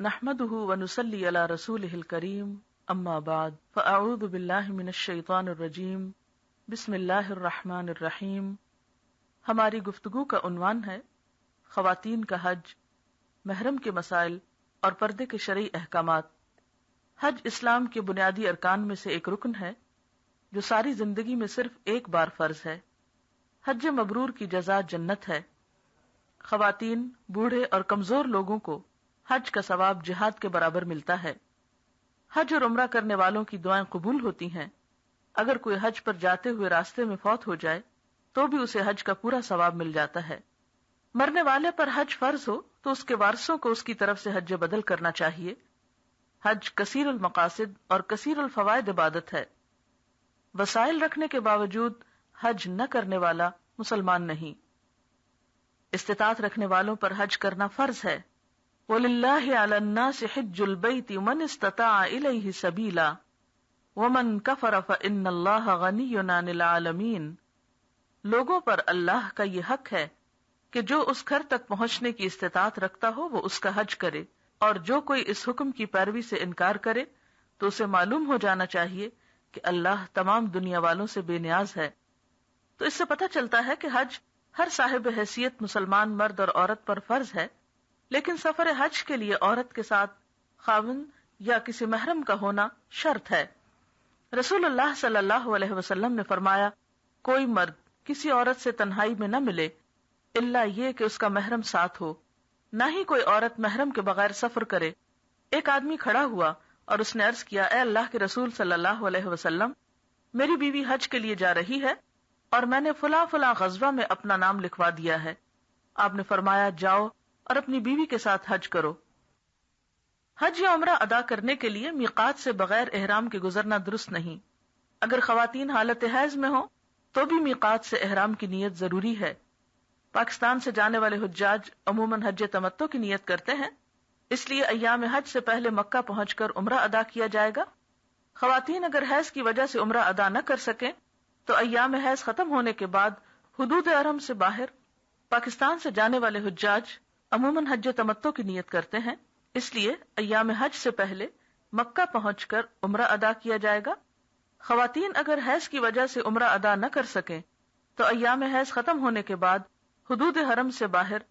نحمده ونصلی علی رسولہ الکریم اما بعد فاعوذ باللہ من الشیطان الرجیم بسم اللہ الرحمن الرحیم۔ ہماری گفتگو کا عنوان ہے خواتین کا حج، محرم کے مسائل اور پردے کے شرعی احکامات۔ حج اسلام کے بنیادی ارکان میں سے ایک رکن ہے جو ساری زندگی میں صرف ایک بار فرض ہے۔ حج مبرور کی جزا جنت ہے۔ خواتین، بوڑھے اور کمزور لوگوں کو حج کا ثواب جہاد کے برابر ملتا ہے۔ حج اور عمرہ کرنے والوں کی دعائیں قبول ہوتی ہیں۔ اگر کوئی حج پر جاتے ہوئے راستے میں فوت ہو جائے تو بھی اسے حج کا پورا ثواب مل جاتا ہے۔ مرنے والے پر حج فرض ہو تو اس کے وارثوں کو اس کی طرف سے حج بدل کرنا چاہیے۔ حج کثیر المقاصد اور کثیر الفوائد عبادت ہے۔ وسائل رکھنے کے باوجود حج نہ کرنے والا مسلمان نہیں۔ استطاعت رکھنے والوں پر حج کرنا فرض ہے۔ وَلِلَّهِ عَلَى النَّاسِ حِجُّ الْبَيْتِ مَنِ اسْتَطَاعَ إِلَيْهِ سَبِيلًا وَمَنْ كَفَرَ فَإِنَّ اللَّهَ غَنِيٌّ عَنِ الْعَالَمِينَ۔ لوگوں پر اللہ کا یہ حق ہے کہ جو اس گھر تک پہنچنے کی استطاعت رکھتا ہو وہ اس کا حج کرے، اور جو کوئی اس حکم کی پیروی سے انکار کرے تو اسے معلوم ہو جانا چاہیے کہ اللہ تمام دنیا والوں سے بے نیاز ہے۔ تو اس سے پتہ چلتا ہے کہ حج ہر صاحب حیثیت مسلمان مرد اور عورت پر فرض ہے، لیکن سفر حج کے لیے عورت کے ساتھ خاوند یا کسی محرم کا ہونا شرط ہے۔ رسول اللہ صلی اللہ علیہ وسلم نے فرمایا، کوئی مرد کسی عورت سے تنہائی میں نہ ملے الا یہ کہ اس کا محرم ساتھ ہو، نہ ہی کوئی عورت محرم کے بغیر سفر کرے۔ ایک آدمی کھڑا ہوا اور اس نے عرض کیا، اے اللہ کے رسول صلی اللہ علیہ وسلم، میری بیوی حج کے لیے جا رہی ہے اور میں نے فلاں فلاں غزوہ میں اپنا نام لکھوا دیا ہے۔ آپ نے فرمایا، جاؤ اور اپنی بیوی کے ساتھ حج کرو۔ حج یا عمرہ ادا کرنے کے لیے میقات سے بغیر احرام کے گزرنا درست نہیں۔ اگر خواتین حالت حیض میں ہوں تو بھی میقات سے احرام کی نیت ضروری ہے۔ پاکستان سے جانے والے حجاج عموماً حج تمتع کی نیت کرتے ہیں، اس لیے ایام حج سے پہلے مکہ پہنچ کر عمرہ ادا کیا جائے گا۔ خواتین اگر حیض کی وجہ سے عمرہ ادا نہ کر سکیں تو ایام حیض ختم ہونے کے بعد حدود حرم سے باہر پاکستان سے جانے والے حجاج عموماً حج تمتع کی نیت کرتے ہیں، اس لیے ایام حج سے پہلے مکہ پہنچ کر عمرہ ادا کیا جائے گا۔ خواتین اگر حیض کی وجہ سے عمرہ ادا نہ کر سکیں تو ایام حیض ختم ہونے کے بعد حدود حرم سے باہر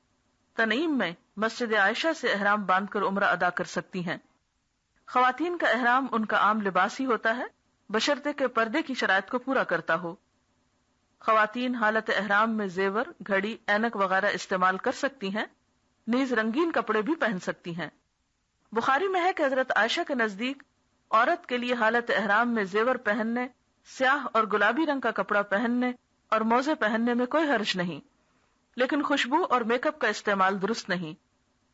تنعیم میں مسجد عائشہ سے احرام باندھ کر عمرہ ادا کر سکتی ہیں۔ خواتین کا احرام ان کا عام لباس ہی ہوتا ہے، بشرطے کہ پردے کی شرائط کو پورا کرتا ہو۔ خواتین حالت احرام میں زیور، گھڑی، اینک وغیرہ استعمال کر سکتی ہیں، نیز رنگین کپڑے بھی پہن سکتی ہیں۔ بخاری میں ہے کہ حضرت عائشہ کے نزدیک عورت کے لیے حالت احرام میں زیور پہننے، سیاہ اور گلابی رنگ کا کپڑا پہننے اور موزے پہننے میں کوئی حرج نہیں، لیکن خوشبو اور میک اپ کا استعمال درست نہیں۔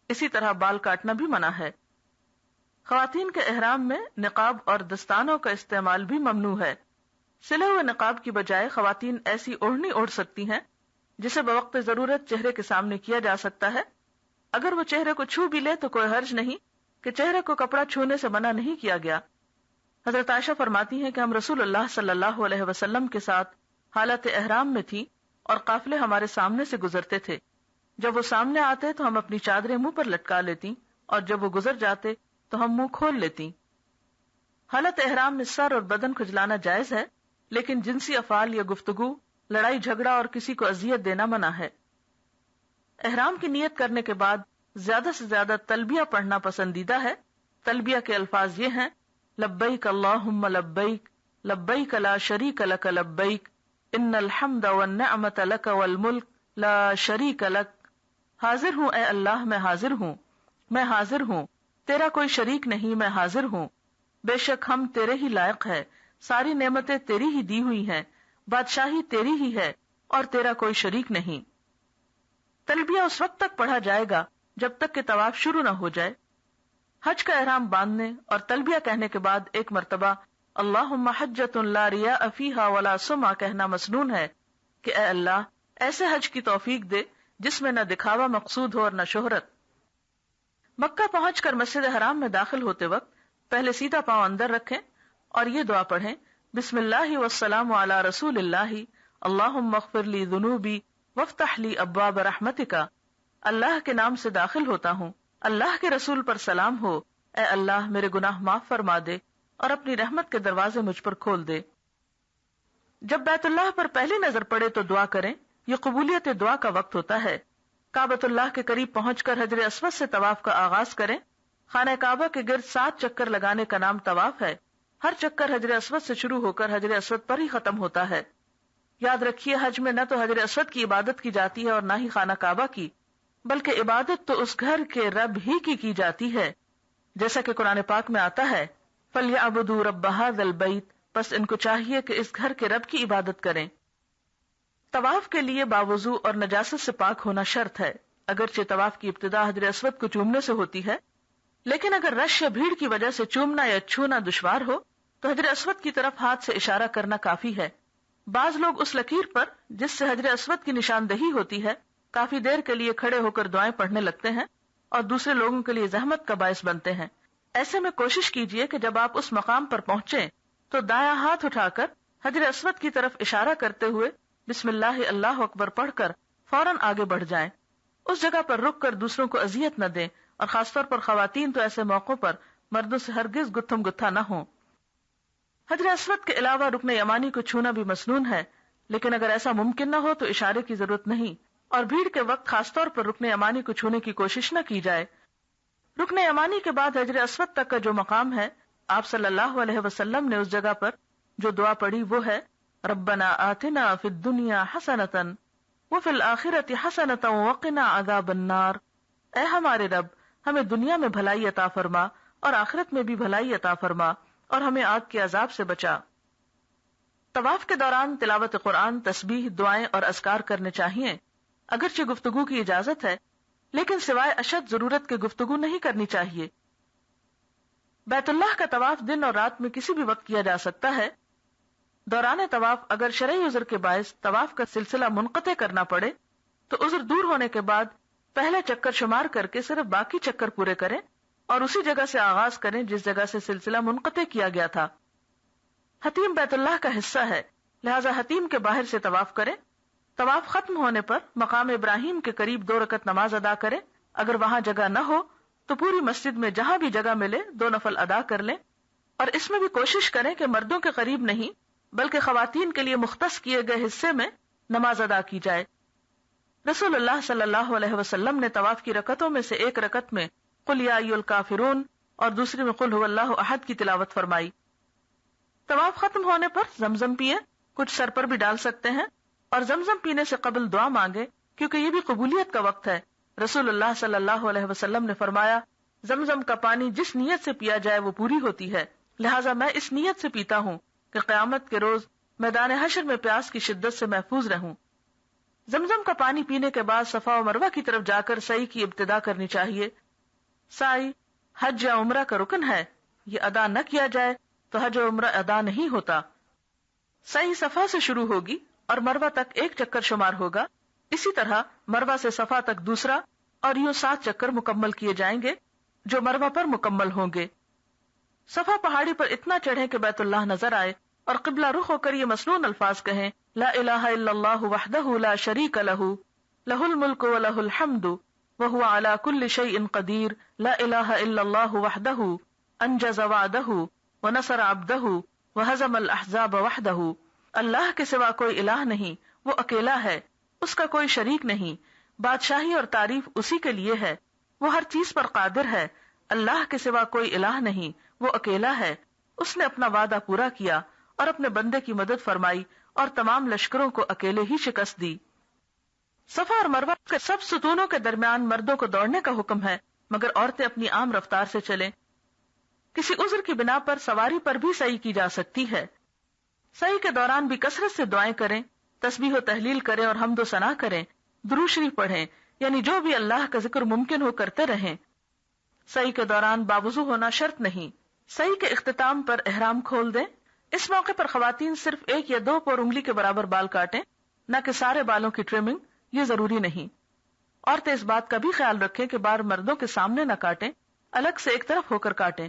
اسی طرح بال کاٹنا بھی منع ہے۔ خواتین کے احرام میں نقاب اور دستانوں کا استعمال بھی ممنوع ہے۔ سلے ہوئے نقاب کی بجائے خواتین ایسی اوڑھنی اوڑھ سکتی ہیں جسے بوقت ضرورت چہرے کے سامنے کیا جا سکتا ہے۔ اگر وہ چہرے کو چھو بھی لے تو کوئی حرج نہیں کہ چہرے کو کپڑا چھونے سے منع نہیں کیا گیا۔ حضرت عائشہ فرماتی ہیں کہ ہم رسول اللہ صلی اللہ علیہ وسلم کے ساتھ حالت احرام میں تھی اور قافلے ہمارے سامنے سے گزرتے تھے۔ جب وہ سامنے آتے تو ہم اپنی چادریں منہ پر لٹکا لیتی اور جب وہ گزر جاتے تو ہم منہ کھول لیتی۔ حالت احرام میں سر اور بدن کھجلانا جائز ہے، لیکن جنسی افعال یا گفتگو، لڑائی جھگڑا اور کسی کو اذیت دینا منع ہے۔ احرام کی نیت کرنے کے بعد زیادہ سے زیادہ تلبیہ پڑھنا پسندیدہ ہے۔ تلبیہ کے الفاظ یہ ہیں، لبیک اللہم لبیک، لبیک لا شریک لک لبیک، ان الحمد والنعمت لک والملک لا شریک لک۔ حاضر ہوں اے اللہ، میں حاضر ہوں، میں حاضر ہوں، تیرا کوئی شریک نہیں، میں حاضر ہوں، بے شک ہم تیرے ہی لائق ہے، ساری نعمتیں تیری ہی دی ہوئی ہیں، بادشاہی تیری ہی ہے اور تیرا کوئی شریک نہیں۔ تلبیہ اس وقت تک پڑھا جائے گا جب تک کہ طواف شروع نہ ہو جائے۔ حج کا احرام باندھنے اور تلبیہ کہنے کے بعد ایک مرتبہ اللہم حجۃ لا ریاء فیہا ولا سمعہ کہنا مسنون ہے کہ اے اللہ ایسے حج کی توفیق دے جس میں نہ دکھاوا مقصود ہو اور نہ شہرت۔ مکہ پہنچ کر مسجد حرام میں داخل ہوتے وقت پہلے سیدھا پاؤں اندر رکھیں اور یہ دعا پڑھیں، بسم اللہ والسلام علی رسول اللہ، اللہم اغفر لی ذنوبی وافتح لی ابواب رحمتک۔ اللہ کے نام سے داخل ہوتا ہوں، اللہ کے رسول پر سلام ہو، اے اللہ میرے گناہ معاف فرما دے اور اپنی رحمت کے دروازے مجھ پر کھول دے۔ جب بیت اللہ پر پہلی نظر پڑے تو دعا کریں، یہ قبولیت دعا کا وقت ہوتا ہے۔ کعبۃ اللہ کے قریب پہنچ کر حجر اسود سے طواف کا آغاز کریں۔ خانہ کعبہ کے گرد 7 چکر لگانے کا نام طواف ہے۔ ہر چکر حجر اسود سے شروع ہو کر حجر اسود پر ہی ختم ہوتا ہے۔ یاد رکھیے حج میں نہ تو حجر اسود کی عبادت کی جاتی ہے اور نہ ہی خانہ کعبہ کی، بلکہ عبادت تو اس گھر کے رب ہی کی جاتی ہے، جیسا کہ قرآن پاک میں آتا ہے فَلْيَعْبُدُوا رَبَّ هَذَا الْبَيْتِ، بس ان کو چاہیے کہ اس گھر کے رب کی عبادت کریں۔ طواف کے لیے باوضو اور نجاست سے پاک ہونا شرط ہے۔ اگرچہ طواف کی ابتدا حجر اسود کو چومنے سے ہوتی ہے، لیکن اگر رش یا بھیڑ کی وجہ سے چومنا یا چھونا دشوار ہو تو حجر اسود کی طرف ہاتھ سے اشارہ کرنا کافی ہے۔ بعض لوگ اس لکیر پر جس سے حجر اسود کی نشاندہی ہوتی ہے کافی دیر کے لیے کھڑے ہو کر دعائیں پڑھنے لگتے ہیں اور دوسرے لوگوں کے لیے زحمت کا باعث بنتے ہیں۔ ایسے میں کوشش کیجئے کہ جب آپ اس مقام پر پہنچیں تو دایاں ہاتھ اٹھا کر حجر اسود کی طرف اشارہ کرتے ہوئے بسم اللہ اللہ اکبر پڑھ کر فوراً آگے بڑھ جائیں۔ اس جگہ پر رک کر دوسروں کو اذیت نہ دیں، اور خاص طور پر خواتین تو ایسے موقعوں پر مردوں سے ہرگز گتھم گتھا نہ ہوں۔ حجر اسود کے علاوہ رکن یمانی کو چھونا بھی مسنون ہے، لیکن اگر ایسا ممکن نہ ہو تو اشارے کی ضرورت نہیں، اور بھیڑ کے وقت خاص طور پر رکن یمانی کو چھونے کی کوشش نہ کی جائے۔ رکن یمانی کے بعد حجر اسود تک کا جو مقام ہے، آپ صلی اللہ علیہ وسلم نے اس جگہ پر جو دعا پڑھی وہ ہے ربنا آتنا فی الدنیا حسنۃ وفی الآخرۃ حسنۃ وقنا عذاب النار، اے ہمارے رب ہمیں دنیا میں بھلائی عطا فرما اور آخرت میں بھی بھلائی عطا فرما اور ہمیں آگ کے عذاب سے بچا۔ طواف کے دوران تلاوت قرآن، تسبیح، دعائیں اور اذکار کرنے چاہیے۔ اگرچہ گفتگو کی اجازت ہے، لیکن سوائے اشد ضرورت کے گفتگو نہیں کرنی چاہیے۔ بیت اللہ کا طواف دن اور رات میں کسی بھی وقت کیا جا سکتا ہے۔ دوران طواف اگر شرعی عذر کے باعث طواف کا سلسلہ منقطع کرنا پڑے تو عذر دور ہونے کے بعد پہلے چکر شمار کر کے صرف باقی چکر پورے کریں اور اسی جگہ سے آغاز کریں جس جگہ سے سلسلہ منقطع کیا گیا تھا۔ حتیم بیت اللہ کا حصہ ہے، لہذا حتیم کے باہر سے طواف کریں۔ طواف ختم ہونے پر مقام ابراہیم کے قریب 2 رکعت نماز ادا کریں۔ اگر وہاں جگہ نہ ہو تو پوری مسجد میں جہاں بھی جگہ ملے 2 نفل ادا کر لیں، اور اس میں بھی کوشش کریں کہ مردوں کے قریب نہیں بلکہ خواتین کے لیے مختص کیے گئے حصے میں نماز ادا کی جائے۔ رسول اللہ صلی اللہ علیہ وسلم نے طواف کی رکعتوں میں سے ایک رکعت میں قل یا ایھا الکافرون اور دوسری میں قل ھو اللہ احد کی تلاوت فرمائی۔ طواف ختم ہونے پر زمزم پیے، کچھ سر پر بھی ڈال سکتے ہیں، اور زمزم پینے سے قبل دعا مانگے کیونکہ یہ بھی قبولیت کا وقت ہے۔ رسول اللہ صلی اللہ علیہ وسلم نے فرمایا زمزم کا پانی جس نیت سے پیا جائے وہ پوری ہوتی ہے، لہٰذا میں اس نیت سے پیتا ہوں کہ قیامت کے روز میدان حشر میں پیاس کی شدت سے محفوظ رہوں۔ زمزم کا پانی پینے کے بعد صفا و مروہ کی طرف جا کر سعی کی ابتدا کرنی چاہیے۔ سعی حج یا عمرہ کا رکن ہے، یہ ادا نہ کیا جائے تو حج و عمرہ ادا نہیں ہوتا۔ سعی صفا سے شروع ہوگی اور مروہ تک 1 چکر شمار ہوگا، اسی طرح مروہ سے صفا تک دوسرا، اور یوں 7 چکر مکمل کیے جائیں گے جو مروہ پر مکمل ہوں گے۔ صفا پہاڑی پر اتنا چڑھیں کہ بیت اللہ نظر آئے اور قبلہ رخ ہو کر یہ مسنون الفاظ کہیں لا الہ الا اللہ وحدہ لا شریک لہ لہ الملک ولہ الحمد وہو علی کل شیء قدیر لا الہ الا اللہ وحدہ انجز وعدہ ونصر عبدہ وہزم الاحزاب وحدہ۔ اللہ کے سوا کوئی الہ نہیں، وہ اکیلا ہے، اس کا کوئی شریک نہیں، بادشاہی اور تعریف اسی کے لیے ہے، وہ ہر چیز پر قادر ہے۔ اللہ کے سوا کوئی الہ نہیں، وہ اکیلا ہے، اس نے اپنا وعدہ پورا کیا اور اپنے بندے کی مدد فرمائی اور تمام لشکروں کو اکیلے ہی شکست دی۔ صفا اور مروہ کے سب ستونوں کے درمیان مردوں کو دوڑنے کا حکم ہے، مگر عورتیں اپنی عام رفتار سے چلیں۔ کسی عذر کی بنا پر سواری پر بھی سعی کی جا سکتی ہے۔ سعی کے دوران بھی کثرت سے دعائیں کریں، تسبیح و تحلیل کریں اور حمد و ثنا کریں، درود شریف پڑھیں، یعنی جو بھی اللہ کا ذکر ممکن ہو کرتے رہیں۔ سعی کے دوران باوضو ہونا شرط نہیں۔ سعی کے اختتام پر احرام کھول دیں۔ اس موقع پر خواتین صرف 1 یا 2 پور انگلی کے برابر بال کاٹیں، نہ کہ سارے بالوں کی ٹرمنگ، یہ ضروری نہیں۔ عورتیں اس بات کا بھی خیال رکھیں کہ بال مردوں کے سامنے نہ کاٹیں، الگ سے ایک طرف ہو کر کاٹیں۔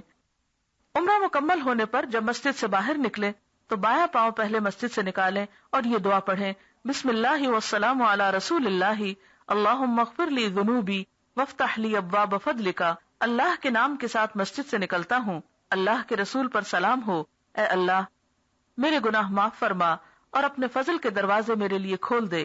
عمرہ مکمل ہونے پر جب مسجد سے باہر نکلیں تو بایاں پاؤں پہلے مسجد سے نکالیں اور یہ دعا پڑھیں بسم اللہ والسلام علی رسول اللہ اللہم اغفر لی ذنوبی وَافْتَحْ لِي أَبْوَابَ فَضْلِكَ، اللہ کے نام کے ساتھ مسجد سے نکلتا ہوں، اللہ کے رسول پر سلام ہو، اے اللہ میرے گناہ معاف فرما اور اپنے فضل کے دروازے میرے لیے کھول دے۔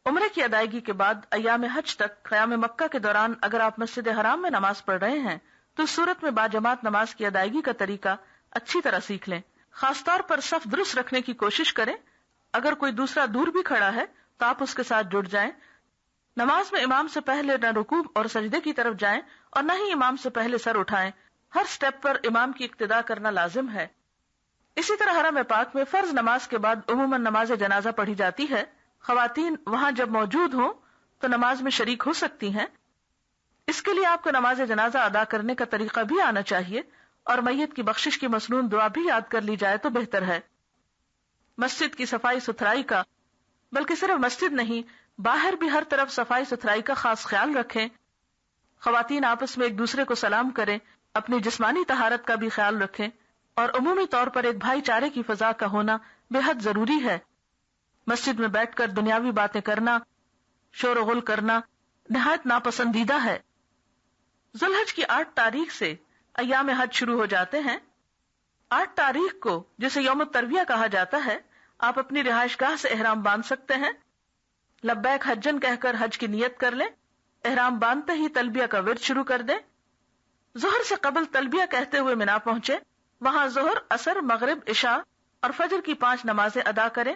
عمرے کی ادائیگی کے بعد ایام حج تک قیام مکہ کے دوران اگر آپ مسجد حرام میں نماز پڑھ رہے ہیں تو اس صورت میں باجماعت نماز کی ادائیگی کا طریقہ اچھی طرح سیکھ لیں، خاص طور پر صف درست رکھنے کی کوشش کریں۔ اگر کوئی دوسرا دور بھی کھڑا ہے تو آپ اس کے ساتھ جڑ جائیں۔ نماز میں امام سے پہلے نہ رکوع اور سجدے کی طرف جائیں اور نہ ہی امام سے پہلے سر اٹھائیں، ہر سٹیپ پر امام کی اقتداء کرنا لازم ہے۔ اسی طرح حرم پاک میں فرض نماز کے بعد عموماً نماز جنازہ پڑھی جاتی ہے۔ خواتین وہاں جب موجود ہوں تو نماز میں شریک ہو سکتی ہیں۔ اس کے لیے آپ کو نماز جنازہ ادا کرنے کا طریقہ بھی آنا چاہیے اور میت کی بخشش کی مسنون دعا بھی یاد کر لی جائے تو بہتر ہے۔ مسجد کی صفائی ستھرائی کا، بلکہ صرف مسجد نہیں باہر بھی ہر طرف صفائی ستھرائی کا خاص خیال رکھیں۔ خواتین آپس میں ایک دوسرے کو سلام کریں، اپنی جسمانی طہارت کا بھی خیال رکھیں اور عمومی طور پر ایک بھائی چارے کی فضا کا ہونا بے حد ضروری ہے۔ مسجد میں بیٹھ کر دنیاوی باتیں کرنا، شور و غل کرنا نہایت ناپسندیدہ ہے۔ ذو الحج کی 8 تاریخ سے ایام حج شروع ہو جاتے ہیں۔ 8 تاریخ کو، جسے یوم الترویہ کہا جاتا ہے، آپ اپنی رہائش گاہ سے احرام باندھ سکتے ہیں۔ لبیک حجن کہہ کر حج کی نیت کر لیں، احرام باندھتے ہی تلبیہ کا ورد شروع کر دیں۔ ظہر سے قبل تلبیہ کہتے ہوئے منا پہنچے، وہاں ظہر، عصر، مغرب، عشاء اور فجر کی 5 نمازیں ادا کریں۔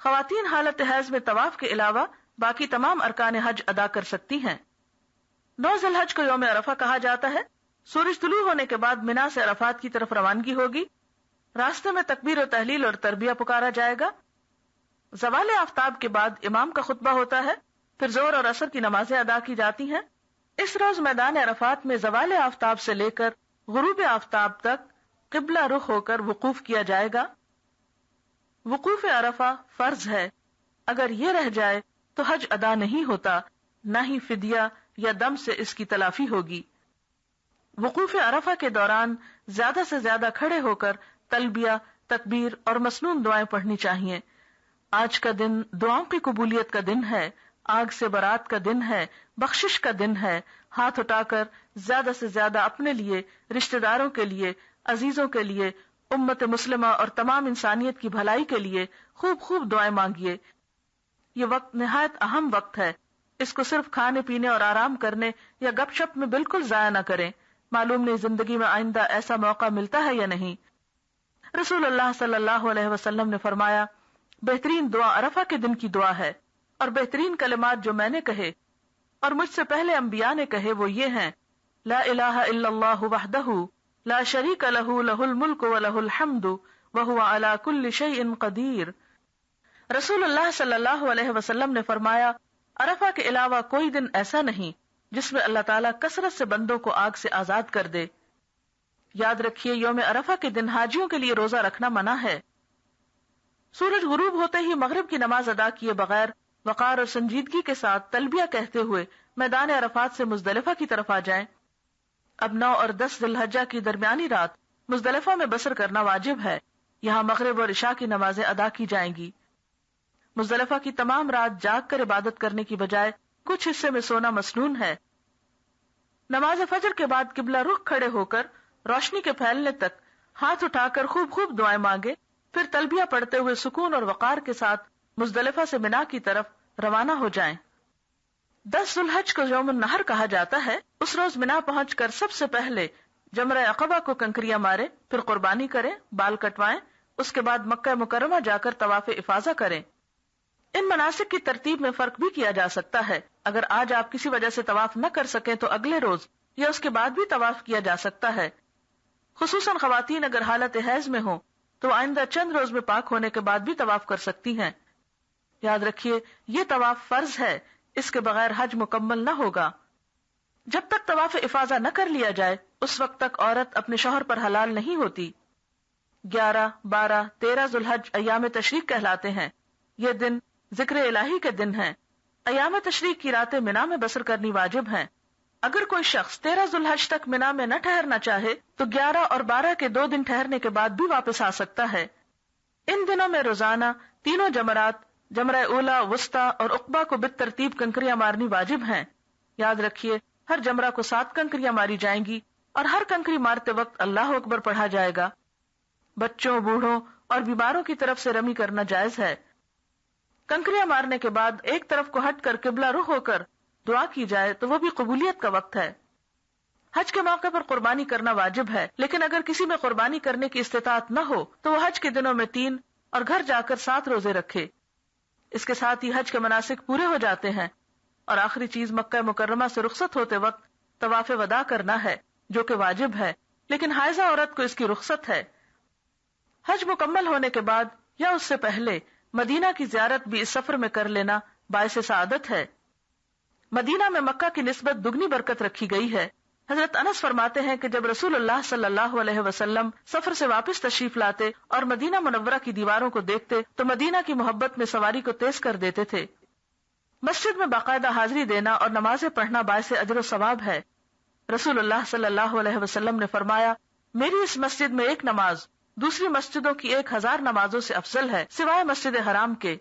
خواتین حالت حیض میں طواف کے علاوہ باقی تمام ارکان حج ادا کر سکتی ہیں۔ 9 ذی الحج کو یوم عرفہ کہا جاتا ہے۔ سورج طلوع ہونے کے بعد منا سے عرفات کی طرف روانگی ہوگی۔ راستے میں تکبیر و تحلیل اور تربیہ پکارا جائے گا۔ زوال آفتاب کے بعد امام کا خطبہ ہوتا ہے، پھر ظہر اور عصر کی نمازیں ادا کی جاتی ہیں۔ اس روز میدان عرفات میں زوال آفتاب سے لے کر غروب آفتاب تک قبلہ رخ ہو کر وقوف کیا جائے گا۔ وقوف عرفہ فرض ہے، اگر یہ رہ جائے تو حج ادا نہیں ہوتا، نہ ہی فدیہ یا دم سے اس کی تلافی ہوگی۔ وقوف عرفہ کے دوران زیادہ سے زیادہ کھڑے ہو کر تلبیہ، تکبیر اور مسنون دعائیں پڑھنی چاہیے۔ آج کا دن دعاؤں کی قبولیت کا دن ہے، آگ سے برات کا دن ہے، بخشش کا دن ہے۔ ہاتھ اٹھا کر زیادہ سے زیادہ اپنے لیے، رشتہ داروں کے لیے، عزیزوں کے لیے، امت مسلمہ اور تمام انسانیت کی بھلائی کے لیے خوب خوب دعائیں مانگیے۔ یہ وقت نہایت اہم وقت ہے، اس کو صرف کھانے پینے اور آرام کرنے یا گپ شپ میں بالکل ضائع نہ کریں، معلوم نہیں زندگی میں آئندہ ایسا موقع ملتا ہے یا نہیں۔ رسول اللہ صلی اللہ علیہ وسلم نے فرمایا، بہترین دعا عرفہ کے دن کی دعا ہے، اور بہترین کلمات جو میں نے کہے اور مجھ سے پہلے انبیاء نے کہے وہ یہ ہیں، لا الہ الا اللہ وحدہ لا شریک لہ لہ الملک ولہ الحمد وہو علی کل شیء قدیر۔ رسول اللہ صلی اللہ علیہ وسلم نے فرمایا، عرفہ کے علاوہ کوئی دن ایسا نہیں جس میں اللہ تعالیٰ کثرت سے بندوں کو آگ سے آزاد کر دے۔ یاد رکھیے یوم عرفہ کے دن حاجیوں کے لیے روزہ رکھنا منع ہے۔ سورج غروب ہوتے ہی مغرب کی نماز ادا کیے بغیر وقار اور سنجیدگی کے ساتھ تلبیہ کہتے ہوئے میدان عرفات سے مزدلفہ کی طرف آ جائیں۔ اب 9 اور 10 ذی الحجہ کی درمیانی رات مزدلفہ میں بسر کرنا واجب ہے، یہاں مغرب اور عشاء کی نمازیں ادا کی جائیں گی۔ مزدلفہ کی تمام رات جاگ کر عبادت کرنے کی بجائے کچھ حصے میں سونا مسنون ہے۔ نماز فجر کے بعد قبلہ رخ کھڑے ہو کر روشنی کے پھیلنے تک ہاتھ اٹھا کر خوب خوب دعائیں مانگے، پھر تلبیہ پڑھتے ہوئے سکون اور وقار کے ساتھ مزدلفہ سے منا کی طرف روانہ ہو جائیں۔ 10 ذی الحج کو یوم النحر کہا جاتا ہے۔ اس روز منا پہنچ کر سب سے پہلے جمرہ عقبہ کو کنکریاں مارے، پھر قربانی کریں، بال کٹوائیں، اس کے بعد مکہ مکرمہ جا کر طواف افاضہ کریں۔ ان مناسک کی ترتیب میں فرق بھی کیا جا سکتا ہے، اگر آج آپ کسی وجہ سے طواف نہ کر سکیں تو اگلے روز یا اس کے بعد بھی طواف کیا جا سکتا ہے۔ خصوصاً خواتین اگر حالت حیض میں ہوں تو آئندہ چند روز میں پاک ہونے کے بعد بھی طواف کر سکتی ہیں۔ یاد رکھیے یہ طواف فرض ہے، اس کے بغیر حج مکمل نہ ہوگا۔ جب تک طواف افاضہ نہ کر لیا جائے اس وقت تک عورت اپنے شوہر پر حلال نہیں ہوتی۔ 11، 12، 13 ذی الحج ایام تشریق کہلاتے ہیں۔ یہ دن ذکر الہی کے دن ہیں۔ ایام تشریق کی راتیں منا میں بسر کرنی واجب ہیں۔ اگر کوئی شخص 13 ذی الحج تک منا میں نہ ٹھہرنا چاہے تو 11 اور 12 کے 2 دن ٹھہرنے کے بعد بھی واپس آ سکتا ہے۔ ان دنوں میں روزانہ تینوں جمرات، جمرہ اولا، وسطی اور عقبہ کو بالترتیب کنکریاں مارنی واجب ہیں، یاد رکھیے ہر جمرہ کو 7 کنکریاں ماری جائیں گی اور ہر کنکری مارتے وقت اللہ اکبر پڑھا جائے گا. بچوں، بوڑھوں اور بیماروں کی طرف سے رمی کرنا جائز ہے. کنکریاں مارنے کے بعد ایک طرف کو ہٹ کر قبلہ رخ ہو کر دعا کی جائے تو وہ بھی قبولیت کا وقت ہے. حج کے موقع پر قربانی کرنا واجب ہے، لیکن اگر کسی میں قربانی کرنے کی استطاعت نہ ہو تو وہ حج کے دنوں میں 3 اور گھر جا کر 7 روزے رکھے. اس کے ساتھ ہی حج کے مناسک پورے ہو جاتے ہیں. اور آخری چیز مکہ مکرمہ سے رخصت ہوتے وقت طواف وداع کرنا ہے، جو کہ واجب ہے، لیکن حائضہ عورت کو اس کی رخصت ہے. حج مکمل ہونے کے بعد یا اس سے پہلے مدینہ کی زیارت بھی اس سفر میں کر لینا باعث سعادت ہے. مدینہ میں مکہ کی نسبت دگنی برکت رکھی گئی ہے. حضرت انس فرماتے ہیں کہ جب رسول اللہ صلی اللہ علیہ وسلم سفر سے واپس تشریف لاتے اور مدینہ منورہ کی دیواروں کو دیکھتے تو مدینہ کی محبت میں سواری کو تیز کر دیتے تھے. مسجد میں باقاعدہ حاضری دینا اور نمازیں پڑھنا باعث اجر و ثواب ہے. رسول اللہ صلی اللہ علیہ وسلم نے فرمایا، میری اس مسجد میں ایک نماز دوسری مسجدوں کی 1000 نمازوں سے افضل ہے سوائے مسجد حرام کے.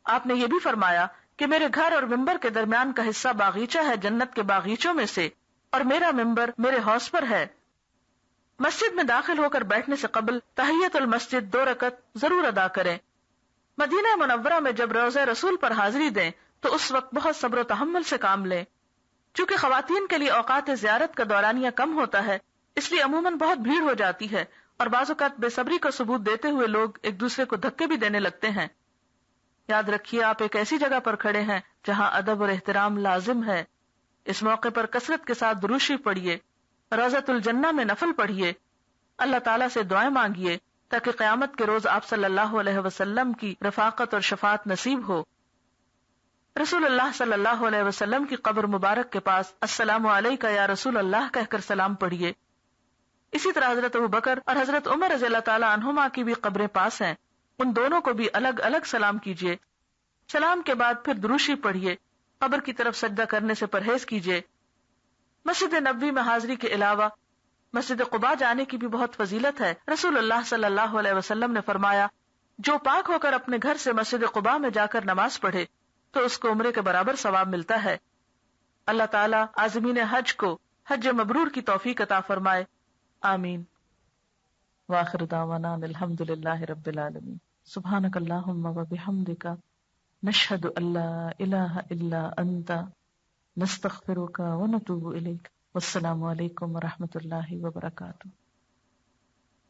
آپ نے یہ بھی فرمایا کہ میرے گھر اور ممبر کے درمیان کا حصہ باغیچہ ہے جنت کے باغیچوں میں سے، اور میرا ممبر میرے حوض پر ہے. مسجد میں داخل ہو کر بیٹھنے سے قبل تحیت المسجد 2 رکعت ضرور ادا کریں. مدینہ منورہ میں جب روضہ رسول پر حاضری دیں تو اس وقت بہت صبر و تحمل سے کام لیں. چونکہ خواتین کے لیے اوقات زیارت کا دورانیہ کم ہوتا ہے، اس لیے عموماً بہت بھیڑ ہو جاتی ہے اور بعض اوقات بے صبری کا ثبوت دیتے ہوئے لوگ ایک دوسرے کو دھکے بھی دینے لگتے ہیں. یاد رکھیے آپ ایک ایسی جگہ پر کھڑے ہیں جہاں ادب اور احترام لازم ہے. اس موقع پر کثرت کے ساتھ درود شریف پڑھیے، روضۃ الجنہ میں نفل پڑھیے، اللہ تعالیٰ سے دعائیں مانگیے تاکہ قیامت کے روز آپ صلی اللہ علیہ وسلم کی رفاقت اور شفاعت نصیب ہو. رسول اللہ صلی اللہ علیہ وسلم کی قبر مبارک کے پاس السلام علیکہ یا رسول اللہ کہہ کر سلام پڑھیے. اسی طرح حضرت ابوبکر اور حضرت عمر رضی اللہ تعالیٰ عنہما کی بھی قبریں پاس ہیں، ان دونوں کو بھی الگ الگ سلام کیجیے. سلام کے بعد پھر درود شریف پڑھیے، قبر کی طرف سجدہ کرنے سے پرہیز کیجیے. مسجد نبوی میں حاضری کے علاوہ مسجد قباء جانے کی بھی بہت فضیلت ہے. رسول اللہ صلی اللہ علیہ وسلم نے فرمایا، جو پاک ہو کر اپنے گھر سے مسجد قباء میں جا کر نماز پڑھے تو اس کو عمرے کے برابر ثواب ملتا ہے. اللہ تعالیٰ عازمین حج کو حج مبرور کی توفیق عطا فرمائے، آمین. وآخر دعوانا الحمد للہ رب العالمین. سبحانک اللہم و بحمدک، نشہد ان لا الہ الا انت، نستغفرک و نتوب الیک. والسلام علیکم و رحمۃ اللہ وبرکاتہ.